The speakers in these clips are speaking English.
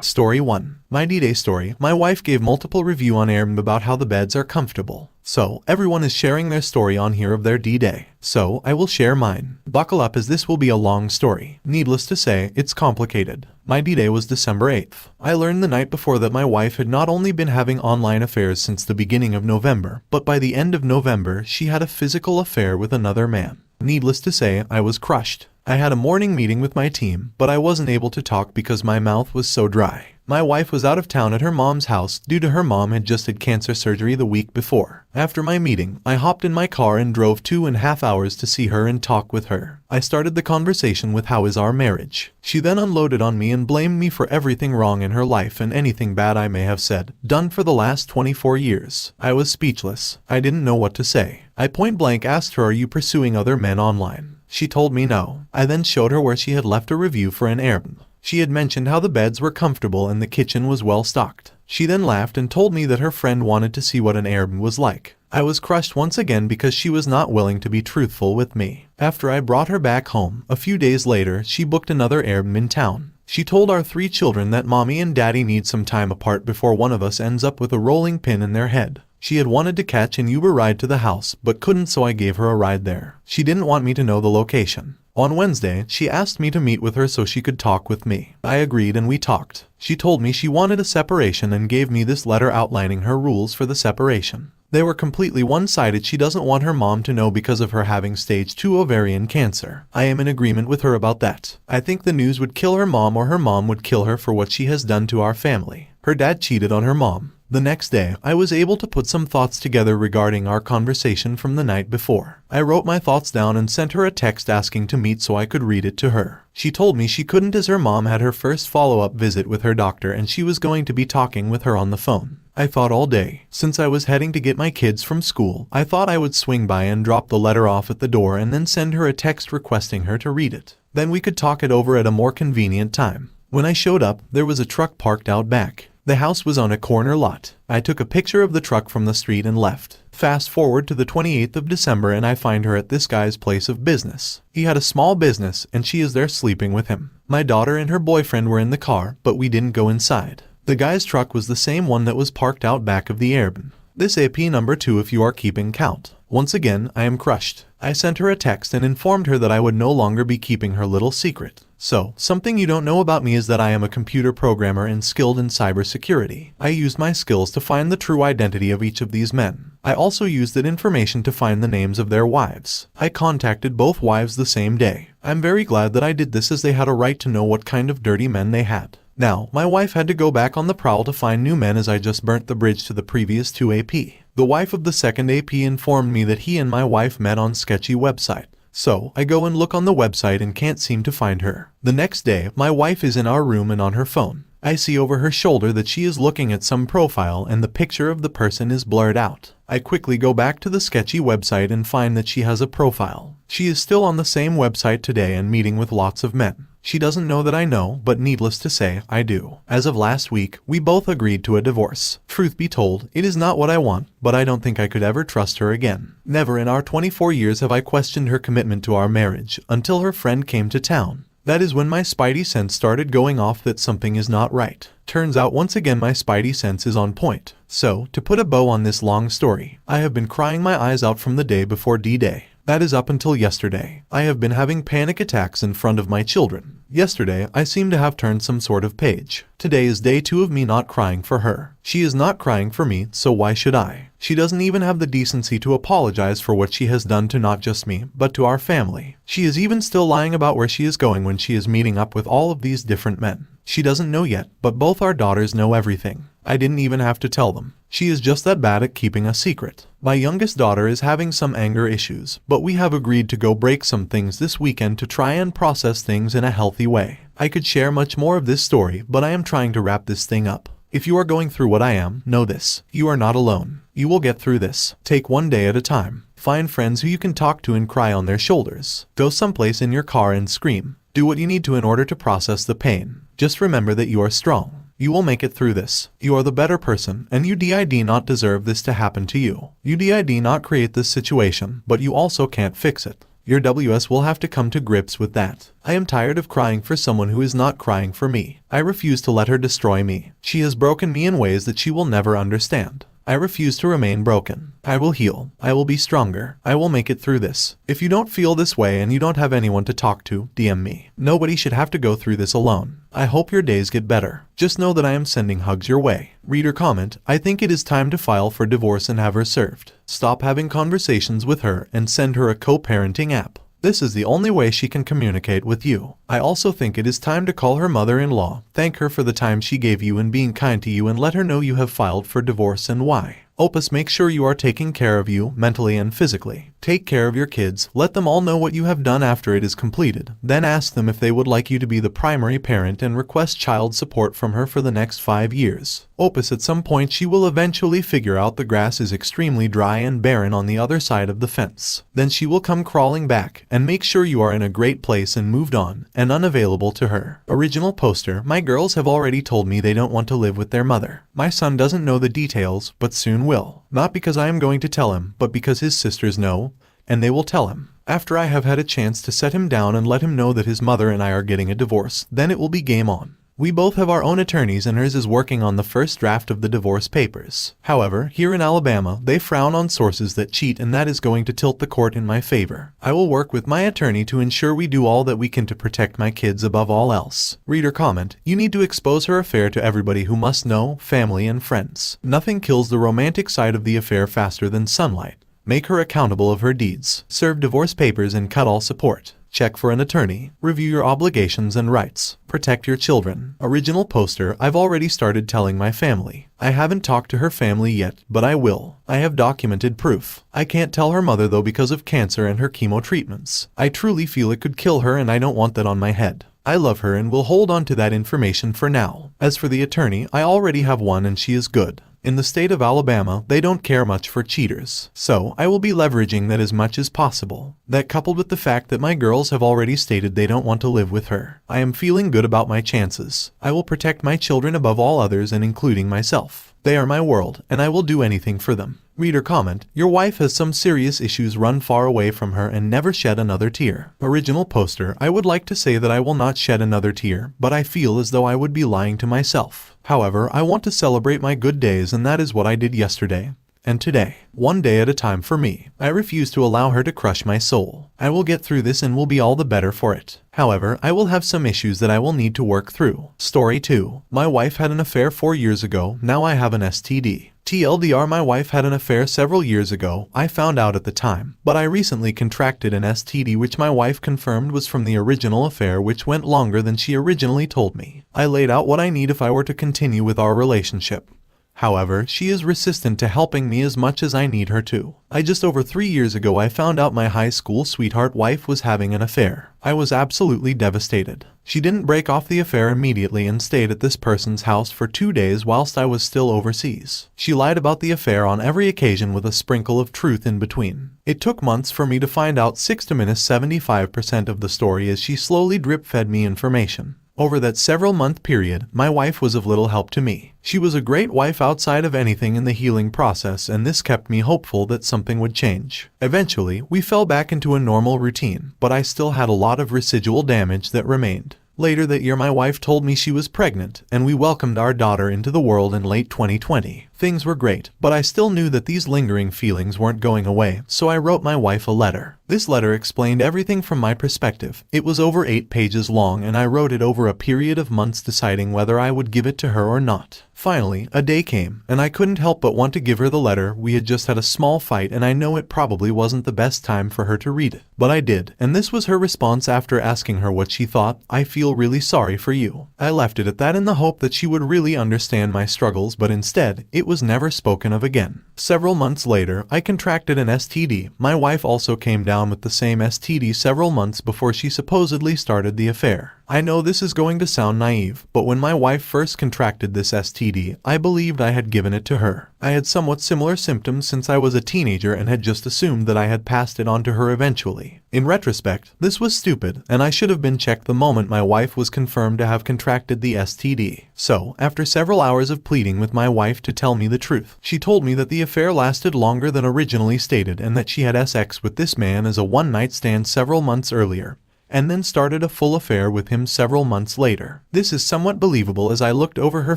Story 1. My D-Day story. My wife gave multiple review on Airbnb about how the beds are comfortable. So, everyone is sharing their story on here of their D-Day. So, I will share mine. Buckle up as this will be a long story. Needless to say, it's complicated. My D-Day was December 8th. I learned the night before that my wife had not only been having online affairs since the beginning of November, but by the end of November, she had a physical affair with another man. Needless to say, I was crushed. I had a morning meeting with my team, but I wasn't able to talk because my mouth was so dry. My wife was out of town at her mom's house due to her mom had just had cancer surgery the week before. After my meeting, I hopped in my car and drove 2.5 hours to see her and talk with her. I started the conversation with how is our marriage. She then unloaded on me and blamed me for everything wrong in her life and anything bad I may have said, done for the last 24 years. I was speechless. I didn't know what to say. I point blank asked her, are you pursuing other men online? She told me no. I then showed her where she had left a review for an Airbnb. She had mentioned how the beds were comfortable and the kitchen was well stocked. She then laughed and told me that her friend wanted to see what an Airbnb was like. I was crushed once again because she was not willing to be truthful with me. After I brought her back home, a few days later, she booked another Airbnb in town. She told our 3 children that mommy and daddy need some time apart before one of us ends up with a rolling pin in their head. She had wanted to catch an Uber ride to the house, but couldn't, so I gave her a ride there. She didn't want me to know the location. On Wednesday, she asked me to meet with her so she could talk with me. I agreed and we talked. She told me she wanted a separation and gave me this letter outlining her rules for the separation. They were completely one-sided. She doesn't want her mom to know because of her having stage 2 ovarian cancer. I am in agreement with her about that. I think the news would kill her mom or her mom would kill her for what she has done to our family. Her dad cheated on her mom. The next day, I was able to put some thoughts together regarding our conversation from the night before. I wrote my thoughts down and sent her a text asking to meet so I could read it to her. She told me she couldn't as her mom had her first follow-up visit with her doctor and she was going to be talking with her on the phone. I thought all day. Since I was heading to get my kids from school, I thought I would swing by and drop the letter off at the door and then send her a text requesting her to read it. Then we could talk it over at a more convenient time. When I showed up, there was a truck parked out back. The house was on a corner lot. I took a picture of the truck from the street and left. Fast forward to the 28th of December and I find her at this guy's place of business. He had a small business and she is there sleeping with him. My daughter and her boyfriend were in the car, but we didn't go inside. The guy's truck was the same one that was parked out back of the Airbnb. This AP number 2 if you are keeping count. Once again, I am crushed. I sent her a text and informed her that I would no longer be keeping her little secret. So, something you don't know about me is that I am a computer programmer and skilled in cybersecurity. I used my skills to find the true identity of each of these men. I also used that information to find the names of their wives. I contacted both wives the same day. I'm very glad that I did this as they had a right to know what kind of dirty men they had. Now, my wife had to go back on the prowl to find new men as I just burnt the bridge to the previous 2 AP. The wife of the second AP informed me that he and my wife met on sketchy website. So, I go and look on the website and can't seem to find her. The next day, my wife is in our room and on her phone. I see over her shoulder that she is looking at some profile and the picture of the person is blurred out. I quickly go back to the sketchy website and find that she has a profile. She is still on the same website today and meeting with lots of men. She doesn't know that I know, but needless to say, I do. As of last week, we both agreed to a divorce. Truth be told, it is not what I want, but I don't think I could ever trust her again. Never in our 24 years have I questioned her commitment to our marriage, until her friend came to town. That is when my spidey sense started going off that something is not right. Turns out once again my spidey sense is on point. So, to put a bow on this long story, I have been crying my eyes out from the day before D-Day. That is up until yesterday. I have been having panic attacks in front of my children. Yesterday, I seem to have turned some sort of page. Today is day 2 of me not crying for her. She is not crying for me, so why should I? She doesn't even have the decency to apologize for what she has done to not just me, but to our family. She is even still lying about where she is going when she is meeting up with all of these different men. She doesn't know yet, but both our daughters know everything. I didn't even have to tell them. She is just that bad at keeping a secret. My youngest daughter is having some anger issues, but we have agreed to go break some things this weekend to try and process things in a healthy way. I could share much more of this story, but I am trying to wrap this thing up. If you are going through what I am, know this. You are not alone. You will get through this. Take one day at a time. Find friends who you can talk to and cry on their shoulders. Go someplace in your car and scream. Do what you need to in order to process the pain. Just remember that you are strong. You will make it through this. You are the better person, and you did not deserve this to happen to you. You did not create this situation, but you also can't fix it. Your WS will have to come to grips with that. I am tired of crying for someone who is not crying for me. I refuse to let her destroy me. She has broken me in ways that she will never understand. I refuse to remain broken. I will heal. I will be stronger. I will make it through this. If you don't feel this way and you don't have anyone to talk to, DM me. Nobody should have to go through this alone. I hope your days get better. Just know that I am sending hugs your way. Reader comment, I think it is time to file for divorce and have her served. Stop having conversations with her and send her a co-parenting app. This is the only way she can communicate with you. I also think it is time to call her mother-in-law, thank her for the time she gave you and being kind to you, and let her know you have filed for divorce and why. Opus, make sure you are taking care of you, mentally and physically. Take care of your kids, let them all know what you have done after it is completed. Then ask them if they would like you to be the primary parent and request child support from her for the next 5 years. Opus, at some point she will eventually figure out the grass is extremely dry and barren on the other side of the fence. Then she will come crawling back, and make sure you are in a great place and moved on, and unavailable to her. Original poster, my girls have already told me they don't want to live with their mother. My son doesn't know the details, but soon will. Not because I am going to tell him, but because his sisters know, and they will tell him. After I have had a chance to set him down and let him know that his mother and I are getting a divorce, then it will be game on. We both have our own attorneys and hers is working on the first draft of the divorce papers. However, here in Alabama, they frown on sources that cheat, and that is going to tilt the court in my favor. I will work with my attorney to ensure we do all that we can to protect my kids above all else. Reader comment, you need to expose her affair to everybody who must know, family and friends. Nothing kills the romantic side of the affair faster than sunlight. Make her accountable of her deeds. Serve divorce papers and cut all support. Check for an attorney. Review your obligations and rights. Protect your children. Original poster, I've already started telling my family. I haven't talked to her family yet, but I will. I have documented proof. I can't tell her mother though because of cancer and her chemo treatments. I truly feel it could kill her and I don't want that on my head. I love her and will hold on to that information for now. As for the attorney, I already have one and she is good. In the state of Alabama, they don't care much for cheaters, so I will be leveraging that as much as possible. That coupled with the fact that my girls have already stated they don't want to live with her, I am feeling good about my chances. I will protect my children above all others and including myself. They are my world, and I will do anything for them. Reader comment, your wife has some serious issues, run far away from her and never shed another tear. Original poster, I would like to say that I will not shed another tear, but I feel as though I would be lying to myself. However, I want to celebrate my good days and that is what I did yesterday. And today. One day at a time for me. I refuse to allow her to crush my soul. I will get through this and will be all the better for it. However, I will have some issues that I will need to work through. Story 2. My wife had an affair 4 years ago, now I have an STD. TLDR, my wife had an affair several years ago, I found out at the time, but I recently contracted an STD which my wife confirmed was from the original affair, which went longer than she originally told me. I laid out what I need if I were to continue with our relationship. However, she is resistant to helping me as much as I need her to. Just over 3 years ago I found out my high school sweetheart wife was having an affair. I was absolutely devastated. She didn't break off the affair immediately and stayed at this person's house for 2 days whilst I was still overseas. She lied about the affair on every occasion with a sprinkle of truth in between. It took months for me to find out 75% of the story as she slowly drip-fed me information. Over that several-month period, my wife was of little help to me. She was a great wife outside of anything in the healing process, and this kept me hopeful that something would change. Eventually, we fell back into a normal routine, but I still had a lot of residual damage that remained. Later that year my wife told me she was pregnant, and we welcomed our daughter into the world in late 2020. Things were great, but I still knew that these lingering feelings weren't going away, so I wrote my wife a letter. This letter explained everything from my perspective. It was over 8 pages long and I wrote it over a period of months deciding whether I would give it to her or not. Finally, a day came, and I couldn't help but want to give her the letter. We had just had a small fight and I know it probably wasn't the best time for her to read it. But I did, and this was her response after asking her what she thought. I feel really sorry for you. I left it at that in the hope that she would really understand my struggles, but instead, it was never spoken of again. Several months later, I contracted an STD. My wife also came down with the same STD several months before she supposedly started the affair. I know this is going to sound naive, but when my wife first contracted this STD, I believed I had given it to her. I had somewhat similar symptoms since I was a teenager and had just assumed that I had passed it on to her eventually. In retrospect, this was stupid, and I should have been checked the moment my wife was confirmed to have contracted the STD. So, after several hours of pleading with my wife to tell me the truth, she told me that the affair lasted longer than originally stated and that she had sex with this man as a one-night stand several months earlier, and then started a full affair with him several months later. This is somewhat believable as I looked over her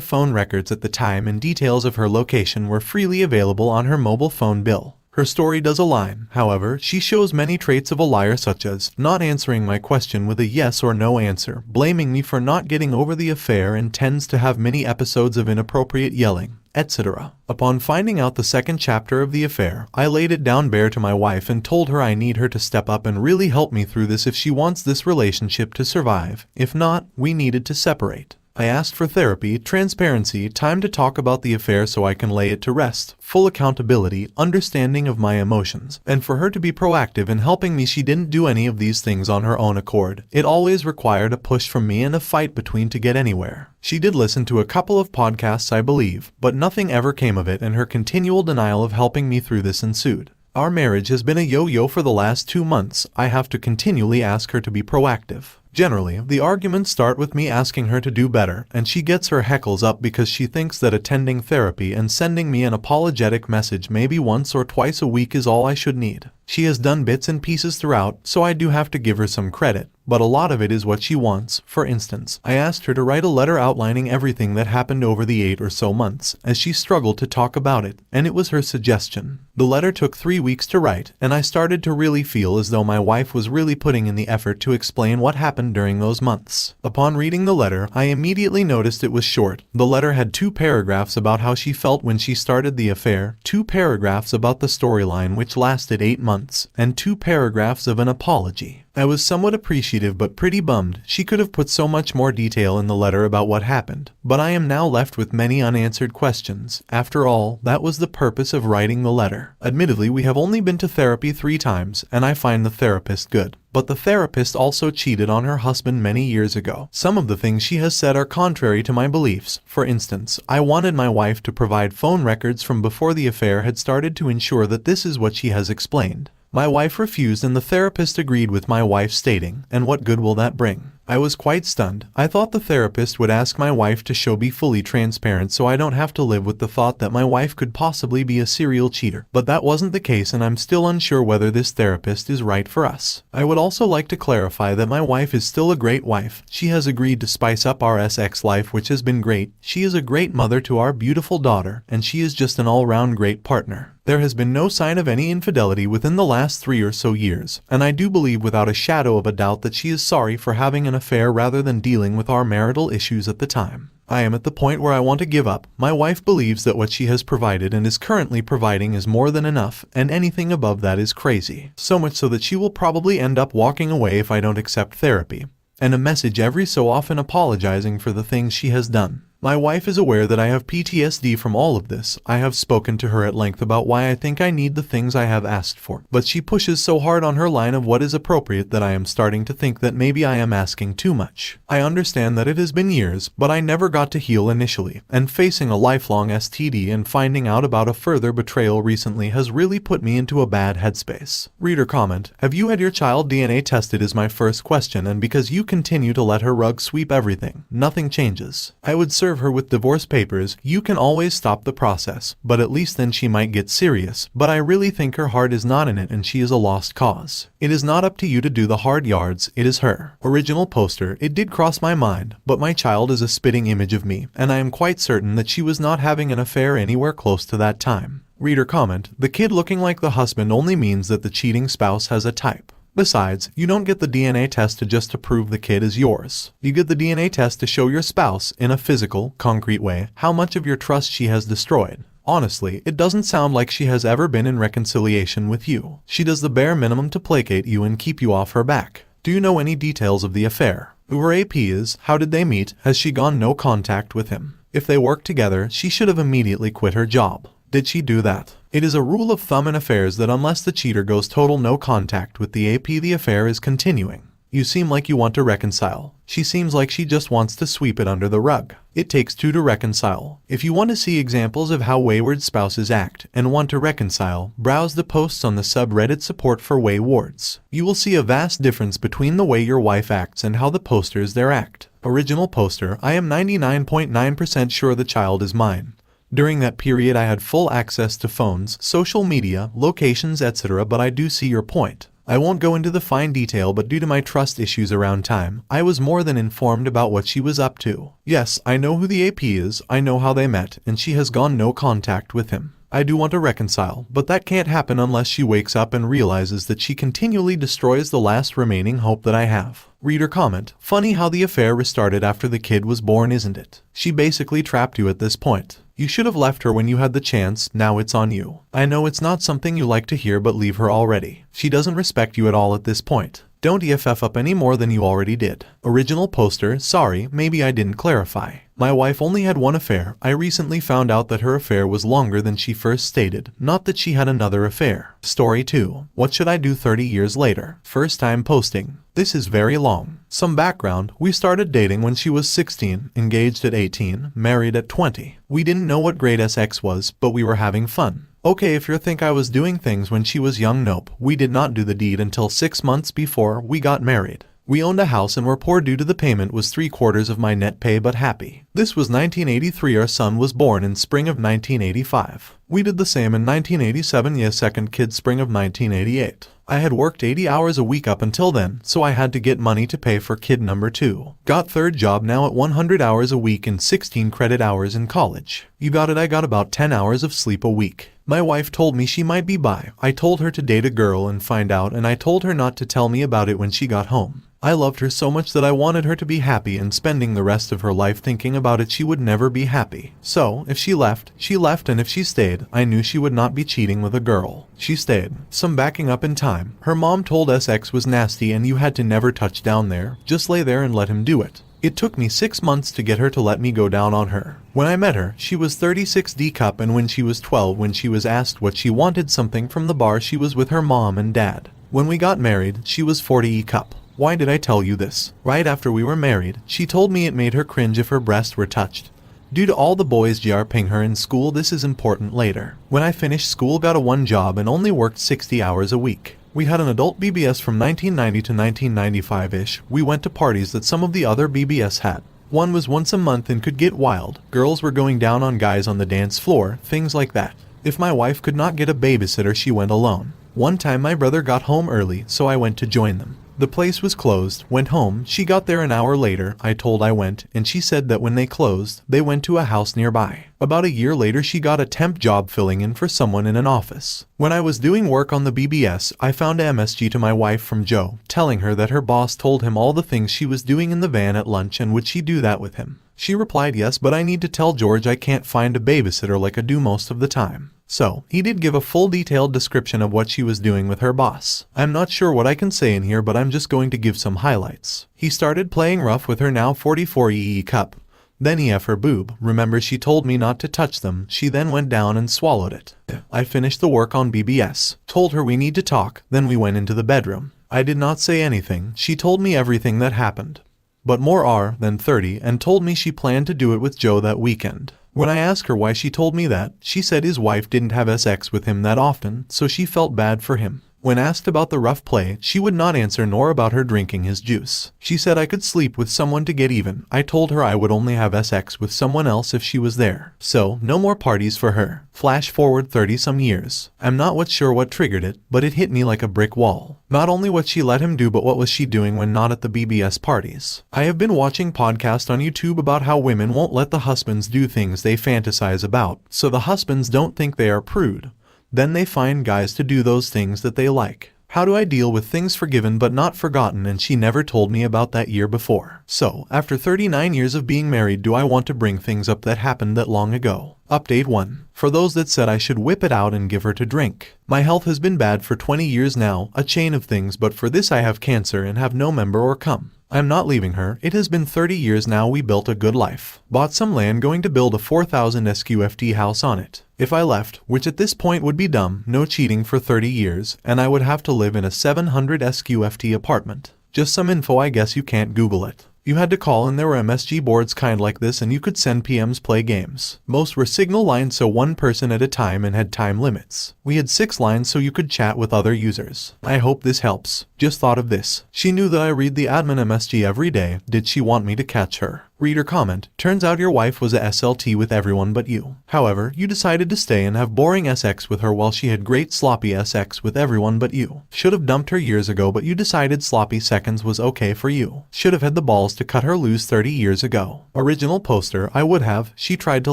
phone records at the time and details of her location were freely available on her mobile phone bill. Her story does align, however, she shows many traits of a liar such as not answering my question with a yes or no answer, blaming me for not getting over the affair and tends to have many episodes of inappropriate yelling, etc. Upon finding out the second chapter of the affair, I laid it down bare to my wife and told her I need her to step up and really help me through this if she wants this relationship to survive. If not, we needed to separate. I asked for therapy, transparency, time to talk about the affair so I can lay it to rest, full accountability, understanding of my emotions, and for her to be proactive in helping me. She didn't do any of these things on her own accord. It always required a push from me and a fight between to get anywhere. She did listen to a couple of podcasts, I believe, but nothing ever came of it, and her continual denial of helping me through this ensued. Our marriage has been a yo-yo for the last 2 months. I have to continually ask her to be proactive. Generally, the arguments start with me asking her to do better, and she gets her heckles up because she thinks that attending therapy and sending me an apologetic message maybe once or twice a week is all I should need. She has done bits and pieces throughout, so I do have to give her some credit, but a lot of it is what she wants. For instance, I asked her to write a letter outlining everything that happened over the 8 or so months, as she struggled to talk about it, and it was her suggestion. The letter took 3 weeks to write, and I started to really feel as though my wife was really putting in the effort to explain what happened during those months. Upon reading the letter, I immediately noticed it was short. The letter had 2 paragraphs about how she felt when she started the affair, 2 paragraphs about the storyline which lasted 8 months, and 2 paragraphs of an apology. I was somewhat appreciative but pretty bummed. She could have put so much more detail in the letter about what happened, but I am now left with many unanswered questions. After all, that was the purpose of writing the letter. Admittedly, we have only been to therapy 3 times, and I find the therapist good. But the therapist also cheated on her husband many years ago. Some of the things she has said are contrary to my beliefs. For instance, I wanted my wife to provide phone records from before the affair had started to ensure that this is what she has explained. My wife refused and the therapist agreed with my wife, stating, "And what good will that bring?" I was quite stunned. I thought the therapist would ask my wife to be fully transparent so I don't have to live with the thought that my wife could possibly be a serial cheater. But that wasn't the case, and I'm still unsure whether this therapist is right for us. I would also like to clarify that my wife is still a great wife. She has agreed to spice up our sex life, which has been great. She is a great mother to our beautiful daughter, and she is just an all-round great partner. There has been no sign of any infidelity within the last 3 or so years, and I do believe without a shadow of a doubt that she is sorry for having an affair rather than dealing with our marital issues at the time. I am at the point where I want to give up. My wife believes that what she has provided and is currently providing is more than enough, and anything above that is crazy. So much so that she will probably end up walking away if I don't accept therapy, and a message every so often apologizing for the things she has done. My wife is aware that I have PTSD from all of this. I have spoken to her at length about why I think I need the things I have asked for, but she pushes so hard on her line of what is appropriate that I am starting to think that maybe I am asking too much. I understand that it has been years, but I never got to heal initially, and facing a lifelong STD and finding out about a further betrayal recently has really put me into a bad headspace. Reader comment: have you had your child DNA tested is my first question, and because you continue to let her rug sweep everything, nothing changes. I would serve her with divorce papers. You can always stop the process, but at least then she might get serious. But I really think her heart is not in it and she is a lost cause. It is not up to you to do the hard yards, it is her. Original poster: it did cross my mind, but my child is a spitting image of me, and I am quite certain that she was not having an affair anywhere close to that time. Reader comment: the kid looking like the husband only means that the cheating spouse has a type. Besides, you don't get the DNA test just to prove the kid is yours. You get the DNA test to show your spouse, in a physical, concrete way, how much of your trust she has destroyed. Honestly, it doesn't sound like she has ever been in reconciliation with you. She does the bare minimum to placate you and keep you off her back. Do you know any details of the affair? Who her AP is? How did they meet? Has she gone no contact with him? If they worked together, she should have immediately quit her job. Did she do that? It is a rule of thumb in affairs that unless the cheater goes total no contact with the AP, the affair is continuing. You seem like you want to reconcile. She seems like she just wants to sweep it under the rug. It takes two to reconcile. If you want to see examples of how wayward spouses act and want to reconcile, browse the posts on the subreddit support for waywards. You will see a vast difference between the way your wife acts and how the posters there act. Original poster: I am 99.9% sure the child is mine. During that period I had full access to phones, social media, locations, etc., but I do see your point. I won't go into the fine detail, but due to my trust issues around time, I was more than informed about what she was up to. Yes, I know who the AP is, I know how they met, and she has gone no contact with him. I do want to reconcile, but that can't happen unless she wakes up and realizes that she continually destroys the last remaining hope that I have. Reader comment: funny how the affair restarted after the kid was born, isn't it? She basically trapped you at this point. You should have left her when you had the chance, now it's on you. I know it's not something you like to hear, but leave her already. She doesn't respect you at all at this point. Don't EFF up any more than you already did. Original poster: sorry, maybe I didn't clarify. My wife only had one affair. I recently found out that her affair was longer than she first stated, not that she had another affair. Story 2. What should I do 30 years later? First time posting. This is very long. Some background: we started dating when she was 16, engaged at 18, married at 20. We didn't know what grade sex was, but we were having fun. Okay, if you think I was doing things when she was young, nope. We did not do the deed until 6 months before we got married. We owned a house and were poor due to the payment was 3/4 of my net pay, but happy. This was 1983. Our son was born in spring of 1985. We did the same in 1987. Yes, second kid spring of 1988. I had worked 80 hours a week up until then, so I had to get money to pay for kid number 2. Got third job now at 100 hours a week and 16 credit hours in college. You got it, I got about 10 hours of sleep a week. My wife told me she might be bi. I told her to date a girl and find out, and I told her not to tell me about it when she got home. I loved her so much that I wanted her to be happy, and spending the rest of her life thinking about it, she would never be happy. So, if she left, and if she stayed, I knew she would not be cheating with a girl. She stayed. Some backing up in time. Her mom told us X was nasty and you had to never touch down there, just lay there and let him do it. It took me 6 months to get her to let me go down on her. When I met her, she was 36 D cup, and when she was 12, when she was asked what she wanted something from the bar, she was with her mom and dad. When we got married, she was 40 E cup. Why did I tell you this? Right after we were married, she told me it made her cringe if her breasts were touched. Due to all the boys GRPing her in school, this is important later. When I finished school, got a one job and only worked 60 hours a week. We had an adult BBS from 1990 to 1995-ish. We went to parties that some of the other BBS had. One was once a month and could get wild. Girls were going down on guys on the dance floor, things like that. If my wife could not get a babysitter, she went alone. One time my brother got home early, so I went to join them. The place was closed, went home, she got there an hour later, I told I went, and she said that when they closed, they went to a house nearby. About a year later she got a temp job filling in for someone in an office. When I was doing work on the BBS, I found a MSG to my wife from Joe, telling her that her boss told him all the things she was doing in the van at lunch and would she do that with him. She replied yes, but I need to tell George I can't find a babysitter like I do most of the time. So, he did give a full detailed description of what she was doing with her boss. I'm not sure what I can say in here, but I'm just going to give some highlights. He started playing rough with her now 44 EE cup. Then he her boob. Remember, she told me not to touch them. She then went down and swallowed it. I finished the work on BBS. Told her we need to talk. Then we went into the bedroom. I did not say anything. She told me everything that happened. But more R than 30, and told me she planned to do it with Joe that weekend. When I asked her why she told me that, she said his wife didn't have sex with him that often, so she felt bad for him. When asked about the rough play, she would not answer nor about her drinking his juice. She said I could sleep with someone to get even. I told her I would only have sex with someone else if she was there. So, no more parties for her. Flash forward 30 some years. I'm not sure what triggered it, but it hit me like a brick wall. Not only what she let him do, but what was she doing when not at the BBS parties. I have been watching podcasts on YouTube about how women won't let the husbands do things they fantasize about, so the husbands don't think they are prude. Then they find guys to do those things that they like. How do I deal with things forgiven but not forgotten, and she never told me about that year before? So, after 39 years of being married, do I want to bring things up that happened that long ago? Update 1. For those that said I should whip it out and give her to drink. My health has been bad for 20 years now, a chain of things, but for this I have cancer and have no member or come. I'm not leaving her. It has been 30 years now. We built a good life. Bought some land, going to build a 4,000 SQFT house on it. If I left, which at this point would be dumb, no cheating for 30 years, and I would have to live in a 700 SQFT apartment. Just some info, I guess you can't Google it. You had to call and there were MSG boards kind like this and you could send PMs, play games. Most were signal lines, so one person at a time, and had time limits. We had 6 lines so you could chat with other users. I hope this helps. Just thought of this. She knew that I read the admin MSG every day. Did she want me to catch her? Reader comment. Turns out your wife was a SLT with everyone but you. However, you decided to stay and have boring SX with her while she had great sloppy SX with everyone but you. Should have dumped her years ago, but you decided sloppy seconds was okay for you. Should have had the balls to cut her loose 30 years ago. Original poster. I would have. She tried to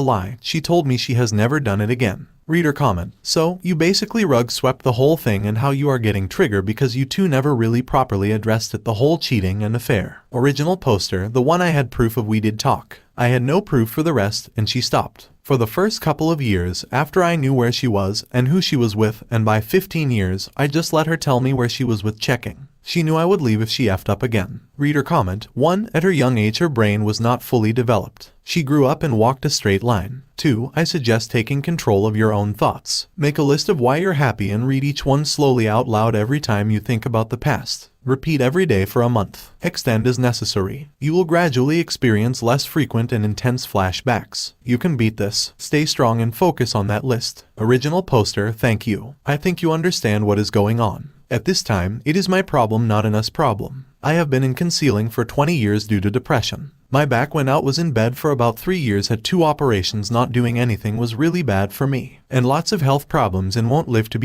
lie. She told me she has never done it again. Reader comment. So, you basically rug swept the whole thing, and how you are getting triggered because you two never really properly addressed it, the whole cheating and affair. Original poster. The one I had proof of. We did talk. I had no proof for the rest, and she stopped. For the first couple of years, after I knew where she was and who she was with, and by 15 years, I just let her tell me where she was with checking. She knew I would leave if she effed up again. Reader comment. 1. At her young age her brain was not fully developed. She grew up and walked a straight line. 2. I suggest taking control of your own thoughts. Make a list of why you're happy and read each one slowly out loud every time you think about the past. Repeat every day for a month. Extend as necessary. You will gradually experience less frequent and intense flashbacks. You can beat this. Stay strong and focus on that list. Original poster. Thank you. I think you understand what is going on. At this time, it is my problem, not an us problem. I have been in concealing for 20 years due to depression. My back went out, was in bed for about 3 years, had 2 operations, not doing anything was really bad for me. And lots of health problems and won't live to be